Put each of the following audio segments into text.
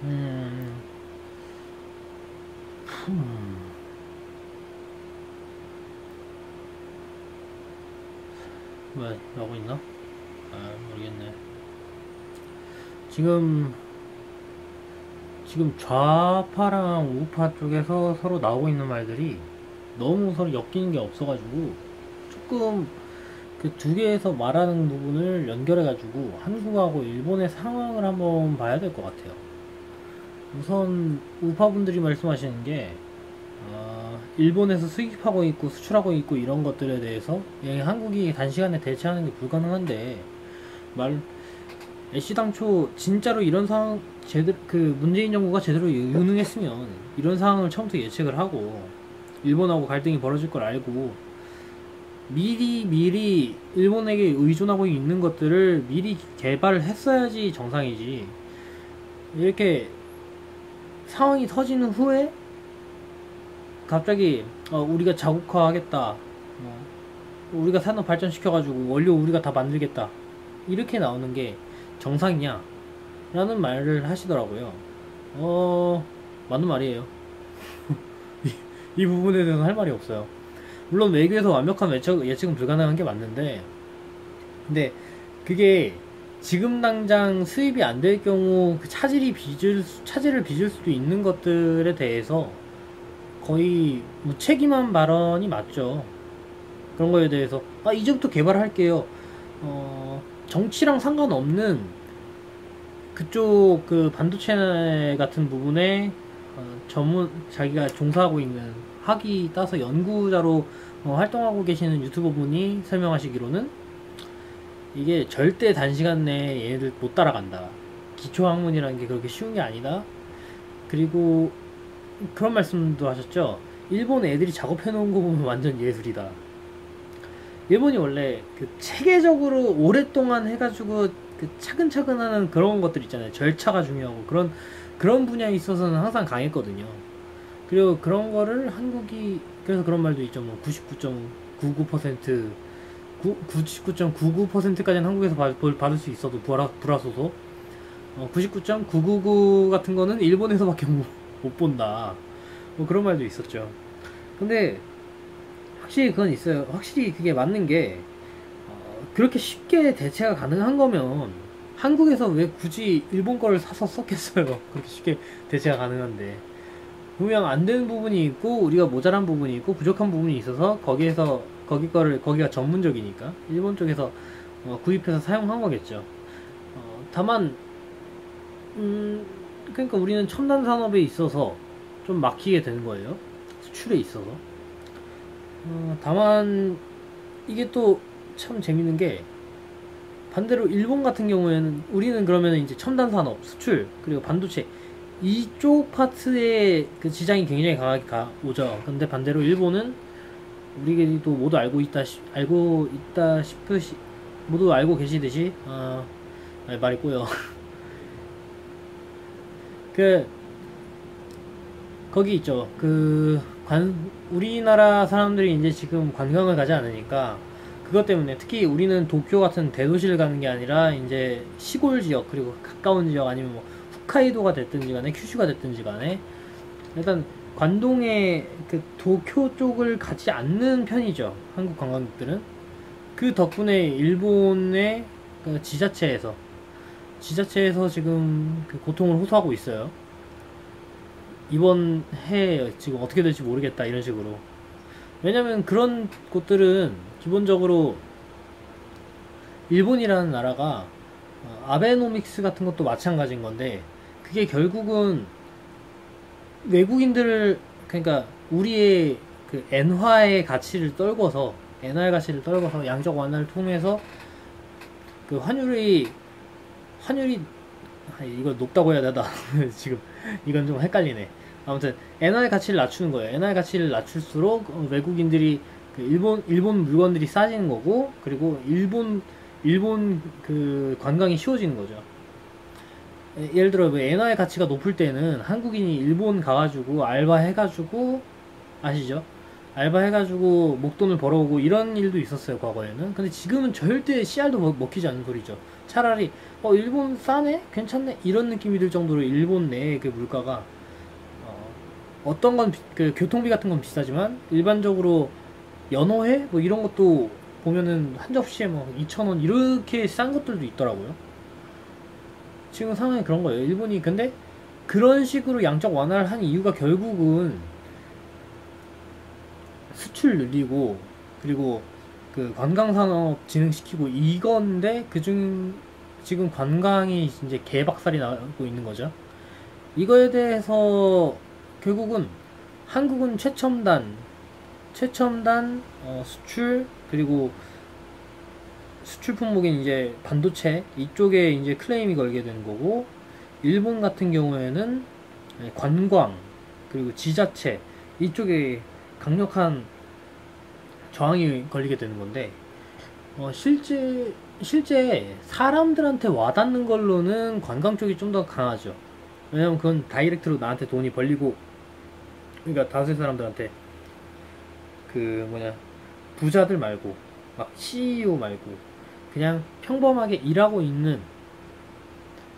음, 흠, 왜, 나오고 있나? 아, 모르겠네. 지금, 지금 좌파랑 우파 쪽에서 서로 나오고 있는 말들이 너무 서로 엮이는 게 없어가지고 조금 그 두 개에서 말하는 부분을 연결해가지고 한국하고 일본의 상황을 한번 봐야 될 것 같아요. 우선 우파분들이 말씀하시는 게 일본에서 수입하고 있고 수출하고 있고 이런 것들에 대해서 한국이 단시간에 대처하는 게 불가능한데 말 애시당초 진짜로 이런 상황 제대로 그 문재인 정부가 제대로 유능했으면 이런 상황을 처음부터 예측을 하고 일본하고 갈등이 벌어질 걸 알고 미리 일본에게 의존하고 있는 것들을 미리 개발을 했어야지 정상이지. 이렇게 상황이 터지는 후에 갑자기 우리가 자국화하겠다, 우리가 산업 발전시켜가지고 원료 우리가 다 만들겠다, 이렇게 나오는 게 정상이냐 라는 말을 하시더라고요. 맞는 말이에요. 이 부분에 대해서는 할 말이 없어요. 물론 외교에서 완벽한 예측은 불가능한 게 맞는데, 근데 그게 지금 당장 수입이 안 될 경우 그 차질을 빚을 수도 있는 것들에 대해서 거의 무책임한 발언이 맞죠. 그런 거에 대해서 이제부터 개발할게요. 정치랑 상관없는 그쪽 그 반도체 같은 부분에 전문 자기가 종사하고 있는 학위 따서 연구자로 활동하고 계시는 유튜버 분이 설명하시기로는 이게 절대 단시간 내에 얘네들 못 따라간다. 기초학문이라는 게 그렇게 쉬운 게 아니다. 그리고 그런 말씀도 하셨죠. 일본 애들이 작업해 놓은 거 보면 완전 예술이다. 일본이 원래 그 체계적으로 오랫동안 해가지고 그 차근차근 하는 그런 것들 있잖아요. 절차가 중요하고 그런 분야에 있어서는 항상 강했거든요. 그리고 그런 거를 한국이 그래서 그런 말도 있죠. 뭐 99.99% 99.99%까지는 한국에서 받을 수 있어도 불화소소 99.999 같은 거는 일본에서밖에 못 본다. 뭐 그런 말도 있었죠. 근데 확실히 그건 있어요. 확실히 그게 맞는 게 그렇게 쉽게 대체가 가능한 거면 한국에서 왜 굳이 일본 거를 사서 썼겠어요. 그렇게 쉽게 대체가 가능한데 분명 안 되는 부분이 있고 우리가 모자란 부분이 있고 부족한 부분이 있어서 거기가 전문적이니까 일본 쪽에서 구입해서 사용한 거겠죠. 다만 그러니까 우리는 첨단 산업에 있어서 좀 막히게 되는 거예요. 수출에 있어서. 다만 이게 또 참 재밌는 게 반대로 일본 같은 경우에는 우리는 그러면 이제 첨단 산업, 수출, 그리고 반도체 이쪽 파트에 그 지장이 굉장히 강하게 오죠. 근데 반대로 일본은 우리도 알고 있다 싶으시 모두 알고 계시듯이 말이 꼬여. 그 거기 있죠. 우리나라 사람들이 이제 지금 관광을 가지 않으니까 그것 때문에 특히 우리는 도쿄 같은 대도시를 가는 게 아니라 이제 시골 지역 그리고 가까운 지역 아니면 뭐 홋카이도가 됐든지 간에 큐슈가 됐든지 간에 일단 관동의 그 도쿄 쪽을 가지 않는 편이죠. 한국 관광객들은. 그 덕분에 일본의 그 지자체에서 지금 그 고통을 호소하고 있어요. 이번 해에 지금 어떻게 될지 모르겠다 이런 식으로. 왜냐면 그런 곳들은 기본적으로 일본이라는 나라가 아베노믹스 같은 것도 마찬가지인 건데 그게 결국은 외국인들을 그러니까 우리의 그 엔화의 가치를 떨궈서 양적 완화를 통해서 그 환율이 이거 높다고 해야 되나 지금 이건 좀 헷갈리네. 아무튼 엔화의 가치를 낮추는 거예요. 엔화의 가치를 낮출수록 외국인들이 그 일본 물건들이 싸지는 거고 그리고 일본 그 관광이 쉬워지는 거죠. 예를 들어 엔화의 가치가 높을 때는 한국인이 일본 가가지고 알바해가지고 아시죠? 알바해가지고 목돈을 벌어오고 이런 일도 있었어요 과거에는. 근데 지금은 절대 씨알도 먹히지 않는 소리죠. 차라리 일본 싸네? 괜찮네? 이런 느낌이 들 정도로 일본 내의 그 물가가 어떤 건 그 교통비 같은 건 비싸지만 일반적으로 연어회 뭐 이런 것도 보면은 한 접시에 뭐 2,000원 이렇게 싼 것들도 있더라고요. 지금 상황이 그런 거예요. 일본이 근데 그런 식으로 양적 완화를 한 이유가 결국은 수출 늘리고 그리고 그 관광산업 진흥시키고 이건데 그중 지금 관광이 이제 개박살이 나고 있는 거죠. 이거에 대해서 결국은 한국은 최첨단 수출 그리고 수출 품목인 이제 반도체 이쪽에 이제 클레임이 걸게 되는 거고 일본 같은 경우에는 관광 그리고 지자체 이쪽에 강력한 저항이 걸리게 되는 건데 실제 사람들한테 와닿는 걸로는 관광 쪽이 좀 더 강하죠. 왜냐면 그건 다이렉트로 나한테 돈이 벌리고 그러니까 다수의 사람들한테 그 뭐냐 부자들 말고 막 CEO 말고 그냥 평범하게 일하고 있는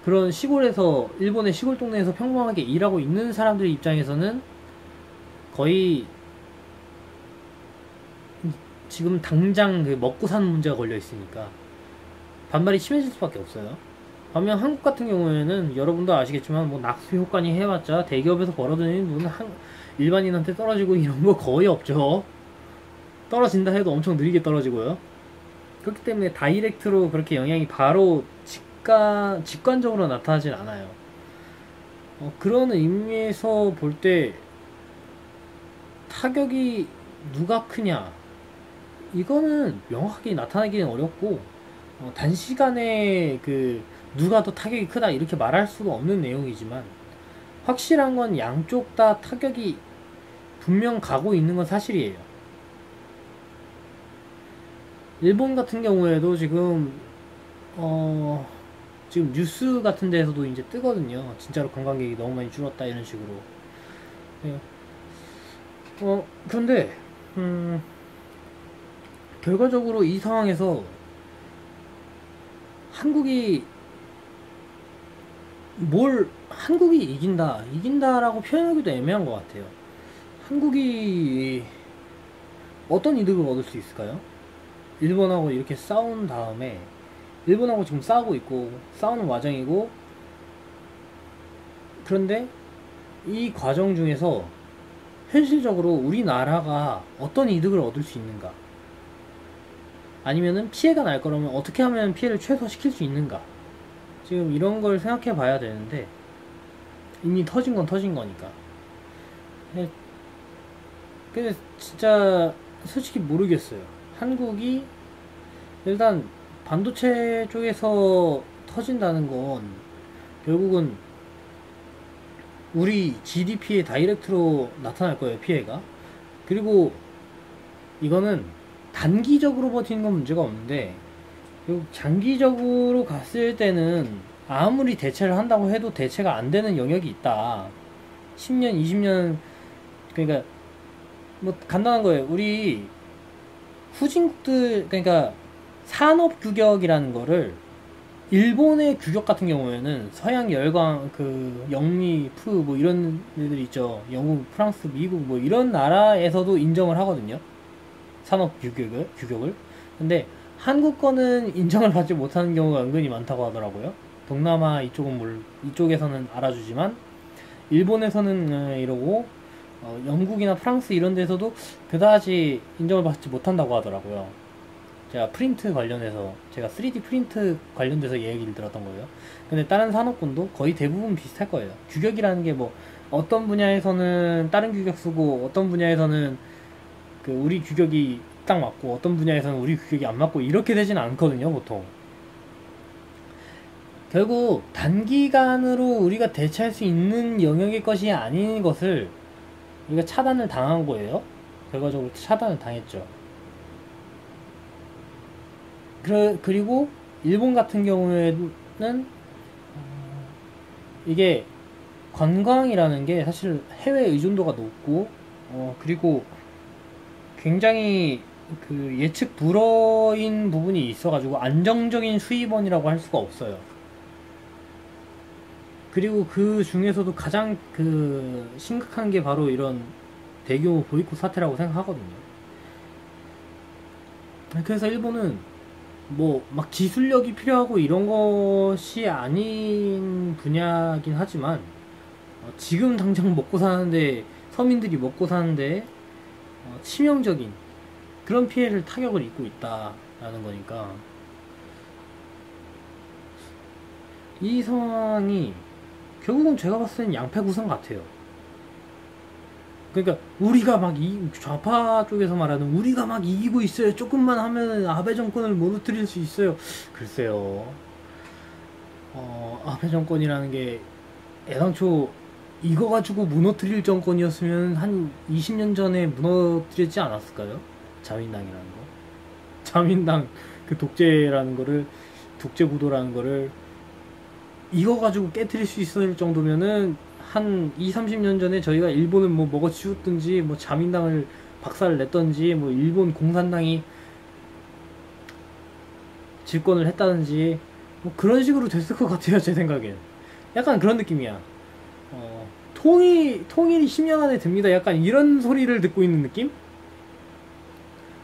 그런 시골에서 일본의 시골 동네에서 평범하게 일하고 있는 사람들 입장에서는 거의 지금 당장 그 먹고 사는 문제가 걸려 있으니까 반발이 심해질 수밖에 없어요. 반면 한국 같은 경우에는 여러분도 아시겠지만 뭐 낙수 효과니 해봤자 대기업에서 벌어들이는 돈은 일반인한테 떨어지고 이런 거 거의 없죠. 떨어진다 해도 엄청 느리게 떨어지고요. 그렇기 때문에 다이렉트로 그렇게 영향이 바로 직관적으로 나타나진 않아요. 그런 의미에서 볼 때 타격이 누가 크냐 이거는 명확하게 나타나기는 어렵고 단시간에 그 누가 더 타격이 크다 이렇게 말할 수가 없는 내용이지만 확실한 건 양쪽 다 타격이 분명 가고 있는 건 사실이에요. 일본 같은 경우에도 지금 지금 뉴스 같은 데서도 이제 뜨거든요. 진짜로 관광객이 너무 많이 줄었다 이런 식으로. 네. 그런데 결과적으로 이 상황에서 한국이 이긴다라고 표현하기도 애매한 것 같아요. 한국이 어떤 이득을 얻을 수 있을까요? 일본하고 이렇게 싸운 다음에 일본하고 지금 싸우고 있고 싸우는 과정이고 그런데 이 과정 중에서 현실적으로 우리나라가 어떤 이득을 얻을 수 있는가 아니면은 피해가 날 거라면 어떻게 하면 피해를 최소화시킬 수 있는가 지금 이런 걸 생각해 봐야 되는데 이미 터진 건 터진 거니까 근데 진짜 솔직히 모르겠어요. 한국이 일단 반도체 쪽에서 터진다는 건 결국은 우리 GDP에 다이렉트로 나타날 거예요, 피해가. 그리고 이거는 단기적으로 버티는 건 문제가 없는데 결국 장기적으로 갔을 때는 아무리 대체를 한다고 해도 대체가 안 되는 영역이 있다. 10년, 20년 그러니까 뭐 간단한 거예요. 우리 후진국들 그러니까 산업 규격이라는 거를 일본의 규격 같은 경우에는 서양 열강 그 영미 프 뭐 이런 애들 있죠. 영국, 프랑스, 미국 뭐 이런 나라에서도 인정을 하거든요. 산업 규격을. 근데 한국 거는 인정을 받지 못하는 경우가 은근히 많다고 하더라고요. 동남아 이쪽에서는 알아주지만 일본에서는 이러고 영국이나 프랑스 이런 데서도 그다지 인정을 받지 못한다고 하더라고요. 제가 3D 프린트 관련돼서 얘기를 들었던 거예요. 근데 다른 산업군도 거의 대부분 비슷할 거예요. 규격이라는 게 뭐 어떤 분야에서는 다른 규격 쓰고 어떤 분야에서는 그 우리 규격이 딱 맞고 어떤 분야에서는 우리 규격이 안 맞고 이렇게 되진 않거든요, 보통. 결국 단기간으로 우리가 대체할 수 있는 영역의 것이 아닌 것을 우리가 차단을 당한 거예요. 결과적으로 차단을 당했죠. 그리고 일본 같은 경우에는 이게 관광이라는 게 사실 해외 의존도가 높고 그리고 굉장히 그 예측 불허인 부분이 있어가지고 안정적인 수입원이라고 할 수가 없어요. 그리고 그 중에서도 가장 그 심각한 게 바로 이런 대규모 보이콧 사태라고 생각하거든요. 그래서 일본은 뭐 막 기술력이 필요하고 이런 것이 아닌 분야긴 하지만 지금 당장 먹고 사는데 서민들이 먹고 사는데 치명적인 그런 피해를 타격을 입고 있다라는 거니까 이 상황이 결국은 제가 봤을 땐 양패구성 같아요. 그러니까 우리가 막 좌파 쪽에서 말하는 우리가 막 이기고 있어요. 조금만 하면 아베 정권을 무너뜨릴 수 있어요. 글쎄요. 아베 정권이라는 게 애당초 이거 가지고 무너뜨릴 정권이었으면 한 20년 전에 무너뜨렸지 않았을까요? 자민당이라는 거. 자민당 그 독재라는 거를 독재 구도라는 거를 이거 가지고 깨뜨릴 수 있을 정도면은 한 20-30년 전에 저희가 일본을 뭐 먹어치웠든지 뭐 자민당을 박살을 냈던지 뭐 일본 공산당이 집권을 했다든지 뭐 그런 식으로 됐을 것 같아요. 제 생각엔 약간 그런 느낌이야. 통일이 10년 안에 됩니다. 약간 이런 소리를 듣고 있는 느낌?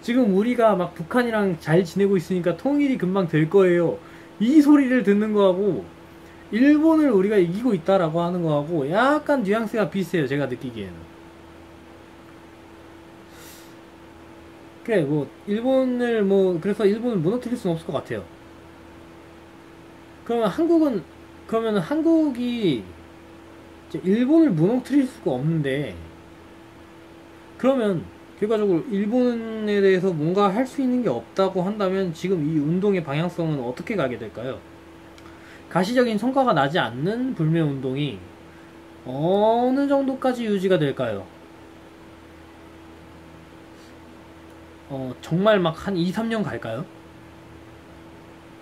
지금 우리가 막 북한이랑 잘 지내고 있으니까 통일이 금방 될 거예요. 이 소리를 듣는 거하고 일본을 우리가 이기고 있다라고 하는 거하고 약간 뉘앙스가 비슷해요. 제가 느끼기에는. 그래 그래서 일본을 무너뜨릴 수는 없을 것 같아요. 그러면 한국이 일본을 무너뜨릴 수가 없는데, 그러면 결과적으로 일본에 대해서 뭔가 할 수 있는 게 없다고 한다면 지금 이 운동의 방향성은 어떻게 가게 될까요? 가시적인 성과가 나지 않는 불매운동이 어느 정도까지 유지가 될까요? 정말 막 한 2-3년 갈까요?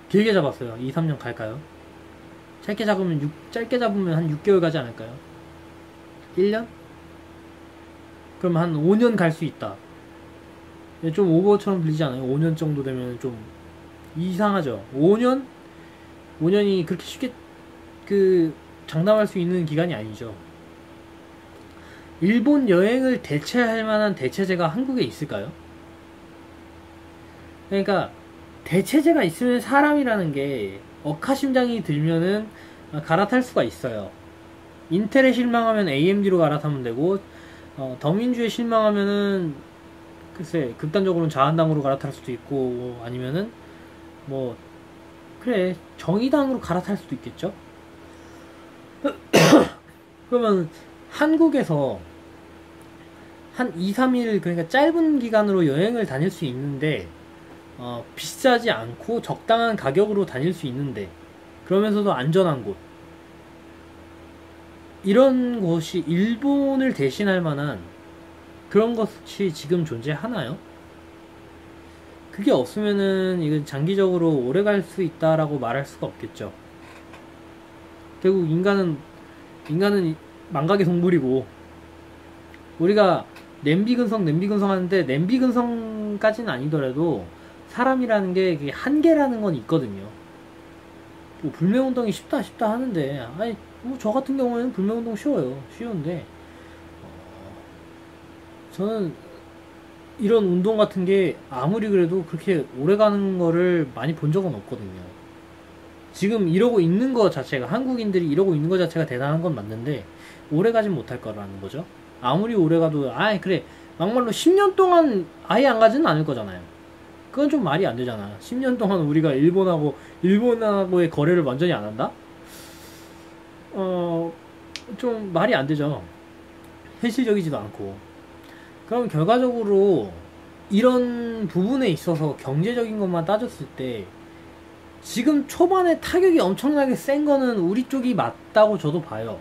길게 잡았어요. 2-3년 갈까요? 짧게 잡으면 한 6개월 가지 않을까요? 1년? 그럼 한 5년 갈 수 있다. 좀 오버처럼 들리지 않아요? 5년 정도 되면 좀 이상하죠? 5년이 그렇게 쉽게 장담할 수 있는 기간이 아니죠. 일본 여행을 대체할 만한 대체제가 한국에 있을까요? 그러니까 대체제가 있으면 사람이라는 게 억하심장이 들면은 갈아탈 수가 있어요. 인텔에 실망하면 AMD로 갈아타면 되고, 더민주에 실망하면은 글쎄 극단적으로는 자한당으로 갈아탈 수도 있고, 아니면은 뭐 그래 정의당으로 갈아탈 수도 있겠죠. 그러면 한국에서 한 2-3일, 그러니까 짧은 기간으로 여행을 다닐 수 있는데 비싸지 않고 적당한 가격으로 다닐 수 있는데, 그러면서도 안전한 곳, 이런 곳이 일본을 대신할 만한 그런 것이 지금 존재하나요? 그게 없으면은 이건 장기적으로 오래 갈 수 있다라고 말할 수가 없겠죠. 결국 인간은 망각의 동물이고, 우리가 냄비근성 하는데 냄비근성까지는 아니더라도 사람이라는 게 한계라는 건 있거든요. 뭐 불매운동이 쉽다 하는데, 아니 뭐 저 같은 경우에는 불매운동 쉬운데 저는 이런 운동 같은 게 아무리 그래도 그렇게 오래 가는 거를 많이 본 적은 없거든요. 지금 이러고 있는 거 자체가, 한국인들이 이러고 있는 거 자체가 대단한 건 맞는데 오래 가진 못할 거라는 거죠. 아무리 오래 가도 그래 막말로 10년 동안 아예 안 가지는 않을 거잖아요. 그건 좀 말이 안 되잖아. 10년 동안 우리가 일본하고의 거래를 완전히 안 한다? 좀 말이 안 되죠. 현실적이지도 않고. 그럼 결과적으로 이런 부분에 있어서 경제적인 것만 따졌을 때 지금 초반에 타격이 엄청나게 센 거는 우리 쪽이 맞다고 저도 봐요.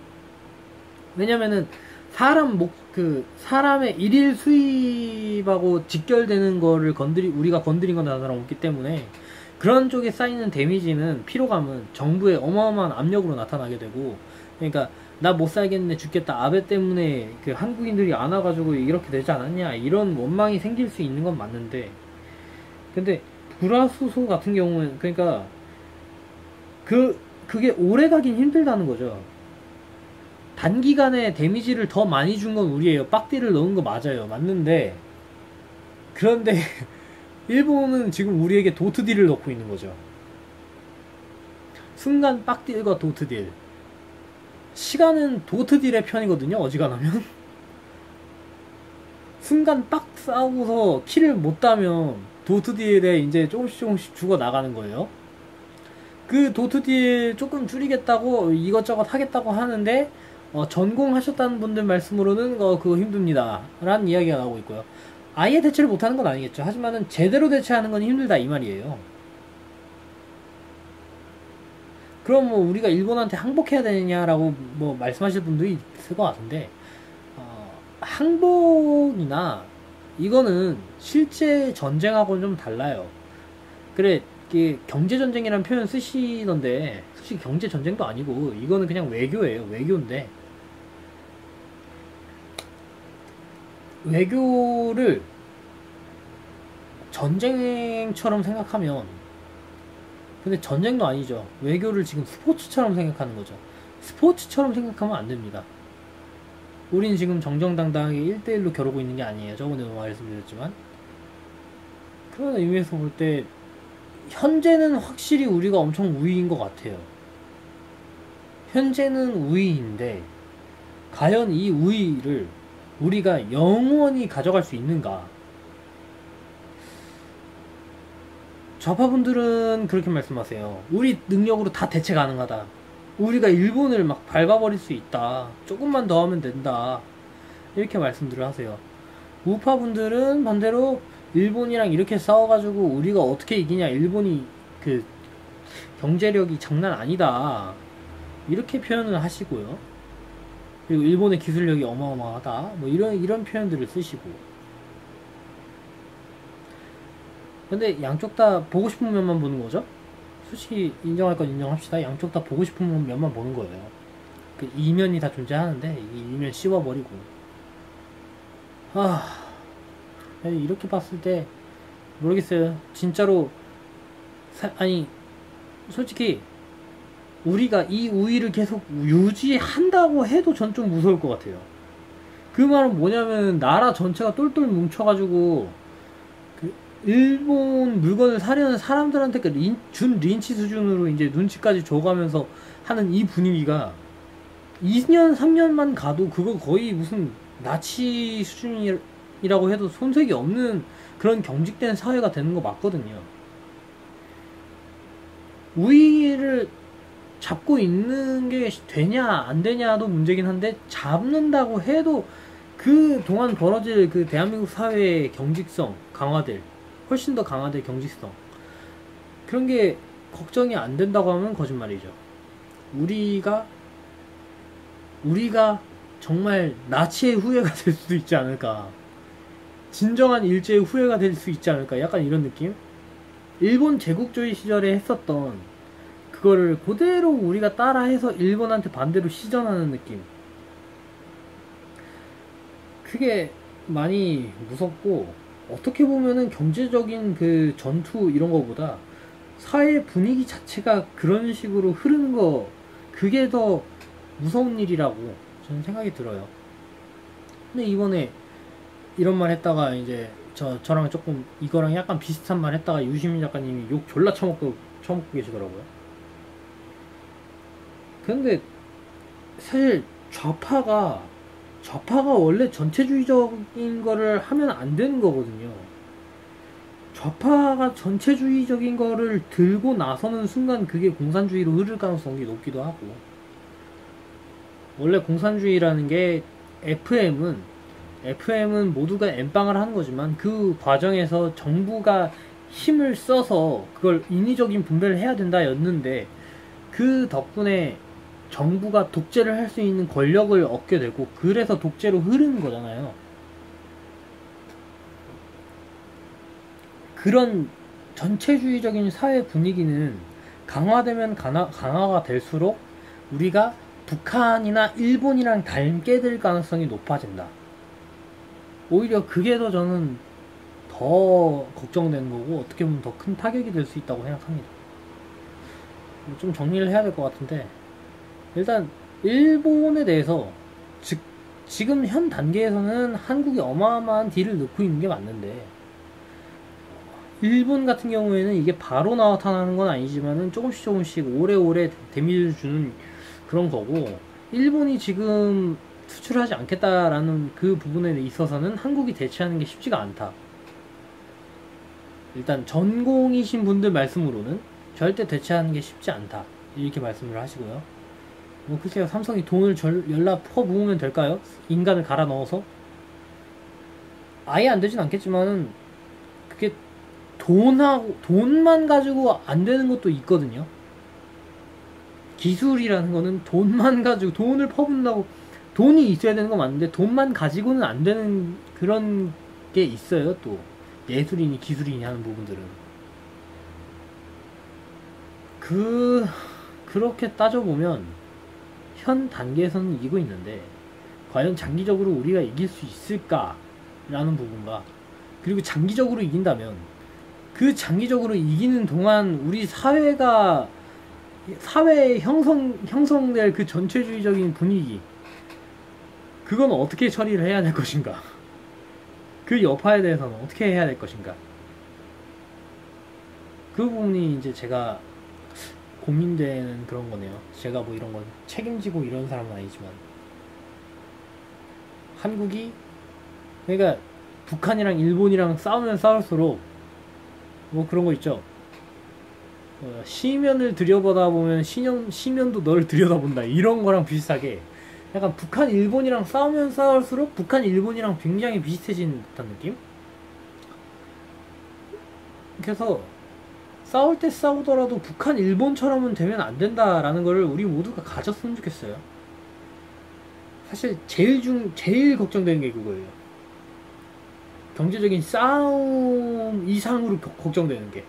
왜냐면은 사람의 일일 수입하고 직결되는 거를 우리가 건드린 건 다른 사람 없기 때문에 그런 쪽에 쌓이는 데미지는, 피로감은 정부의 어마어마한 압력으로 나타나게 되고, 그러니까 나 못 살겠네, 죽겠다, 아베 때문에 한국인들이 안 와가지고 이렇게 되지 않았냐, 이런 원망이 생길 수 있는 건 맞는데, 근데 불화수소 같은 경우는 그러니까 그게 오래 가긴 힘들다는 거죠. 단기간에 데미지를 더 많이 준 건 우리예요. 빡디를 넣은 거 맞아요. 맞는데 그런데 일본은 지금 우리에게 도트딜을 넣고 있는 거죠. 순간 빡딜과 도트딜. 시간은 도트딜의 편이거든요. 어지간하면. 순간 빡 싸우고서 킬을 못 따면 도트딜에 이제 조금씩 죽어 나가는 거예요. 그 도트딜 조금 줄이겠다고 이것저것 하겠다고 하는데 전공하셨다는 분들 말씀으로는 그거 힘듭니다 라는 이야기가 나오고 있고요. 아예 대체를 못하는 건 아니겠죠. 하지만은 제대로 대체하는 건 힘들다 이 말이에요. 그럼 뭐 우리가 일본한테 항복해야 되느냐라고 뭐 말씀하실 분들이 있을 것 같은데 항복이나 이거는 실제 전쟁하고는 좀 달라요. 그래 경제전쟁이라는 표현 쓰시던데 솔직히 경제전쟁도 아니고 이거는 그냥 외교예요. 외교인데 외교를 전쟁처럼 생각하면 근데 전쟁도 아니죠. 외교를 지금 스포츠처럼 생각하는 거죠. 스포츠처럼 생각하면 안 됩니다. 우린 지금 정정당당하게 1대1로 겨루고 있는 게 아니에요. 저번에도 말씀드렸지만 그런 의미에서 볼 때 현재는 확실히 우리가 엄청 우위인 것 같아요. 현재는 우위인데 과연 이 우위를 우리가 영원히 가져갈 수 있는가? 좌파분들은 그렇게 말씀하세요. 우리 능력으로 다 대체 가능하다. 우리가 일본을 막 밟아버릴 수 있다. 조금만 더 하면 된다. 이렇게 말씀들을 하세요. 우파분들은 반대로 일본이랑 이렇게 싸워가지고 우리가 어떻게 이기냐. 일본이 그 경제력이 장난 아니다. 이렇게 표현을 하시고요. 그리고 일본의 기술력이 어마어마하다. 뭐 이런 표현들을 쓰시고. 근데 양쪽 다 보고 싶은 면만 보는 거죠? 솔직히 인정할 건 인정합시다. 양쪽 다 보고 싶은 면만 보는 거예요. 그 이면이 다 존재하는데 이 이면 씹어버리고. 이렇게 봤을 때 모르겠어요. 진짜로 아니 솔직히 우리가 이 우위를 계속 유지한다고 해도 전 좀 무서울 것 같아요. 그 말은 뭐냐면 나라 전체가 똘똘 뭉쳐가지고 그 일본 물건을 사려는 사람들한테 준 린치 수준으로 이제 눈치까지 줘가면서 하는 이 분위기가 2년 3년만 가도 그거 거의 무슨 나치 수준이라고 해도 손색이 없는 그런 경직된 사회가 되는 거 맞거든요. 우위를 잡고 있는 게 되냐 안 되냐도 문제긴 한데 잡는다고 해도 그 동안 벌어질 그 대한민국 사회의 경직성 강화될 훨씬 더 강화될 경직성 그런 게 걱정이 안 된다고 하면 거짓말이죠. 우리가 정말 나치의 후예가 될 수도 있지 않을까. 진정한 일제의 후예가 될 수 있지 않을까. 약간 이런 느낌? 일본 제국주의 시절에 했었던 그거를 그대로 우리가 따라해서 일본한테 반대로 시전하는 느낌. 그게 많이 무섭고 어떻게 보면은 경제적인 그 전투 이런 거보다 사회 분위기 자체가 그런 식으로 흐르는 거 그게 더 무서운 일이라고 저는 생각이 들어요. 근데 이번에 이런 말 했다가 이제 저랑 조금 이거랑 약간 비슷한 말 했다가 유시민 작가님이 욕 졸라 처먹고 계시더라고요. 근데 사실 좌파가 원래 전체주의적인 거를 하면 안 되는 거거든요. 좌파가 전체주의적인 거를 들고 나서는 순간 그게 공산주의로 흐를 가능성이 높기도 하고, 원래 공산주의라는 게 FM은 모두가 엠빵을 하는 거지만 그 과정에서 정부가 힘을 써서 그걸 인위적인 분배를 해야 된다 였는데 그 덕분에 정부가 독재를 할 수 있는 권력을 얻게 되고 그래서 독재로 흐르는 거잖아요. 그런 전체주의적인 사회 분위기는 강화되면 강화가 될수록 우리가 북한이나 일본이랑 닮게 될 가능성이 높아진다. 오히려 그게 더 저는 더 더 걱정되는 거고 어떻게 보면 더 큰 타격이 될 수 있다고 생각합니다. 좀 정리를 해야 될 것 같은데, 일단 일본에 대해서 지금 현 단계에서는 한국이 어마어마한 딜을 넣고 있는 게 맞는데, 일본 같은 경우에는 이게 바로 나타나는 건 아니지만은 조금씩 오래오래 데미지를 주는 그런 거고, 일본이 지금 수출하지 않겠다라는 그 부분에 있어서는 한국이 대체하는 게 쉽지가 않다. 일단 전공이신 분들 말씀으로는 절대 대체하는 게 쉽지 않다, 이렇게 말씀을 하시고요. 뭐 글쎄요, 삼성이 돈을 열라 퍼부으면 될까요? 인간을 갈아 넣어서? 아예 안 되진 않겠지만은 그게 돈만 가지고 안 되는 것도 있거든요. 기술이라는 거는 돈만 가지고, 돈을 퍼붓는다고 돈이 있어야 되는 건 맞는데 돈만 가지고는 안 되는 그런 게 있어요. 또 예술이니 기술이니 하는 부분들은 그렇게 따져보면 현 단계에서는 이기고 있는데, 과연 장기적으로 우리가 이길 수 있을까 라는 부분과, 그리고 장기적으로 이긴다면 그 장기적으로 이기는 동안 우리 사회 형성될 그 전체주의적인 분위기, 그건 어떻게 처리를 해야 될 것인가, 그 여파에 대해서는 어떻게 해야 될 것인가, 그 부분이 이제 제가 고민되는 그런 거네요. 제가 뭐 이런 건 책임지고 이런 사람은 아니지만, 한국이, 그러니까 북한이랑 일본이랑 싸우면 싸울수록 뭐 그런 거 있죠. 시면을 들여다보면 시면도 널 들여다본다, 이런 거랑 비슷하게 약간 북한 일본이랑 싸우면 싸울수록 북한 일본이랑 굉장히 비슷해진 듯한 느낌? 그래서 싸울 때 싸우더라도 북한 일본처럼은 되면 안 된다라는 거를 우리 모두가 가졌으면 좋겠어요. 사실 제일 걱정되는 게 그거예요. 경제적인 싸움 이상으로 걱정되는 게.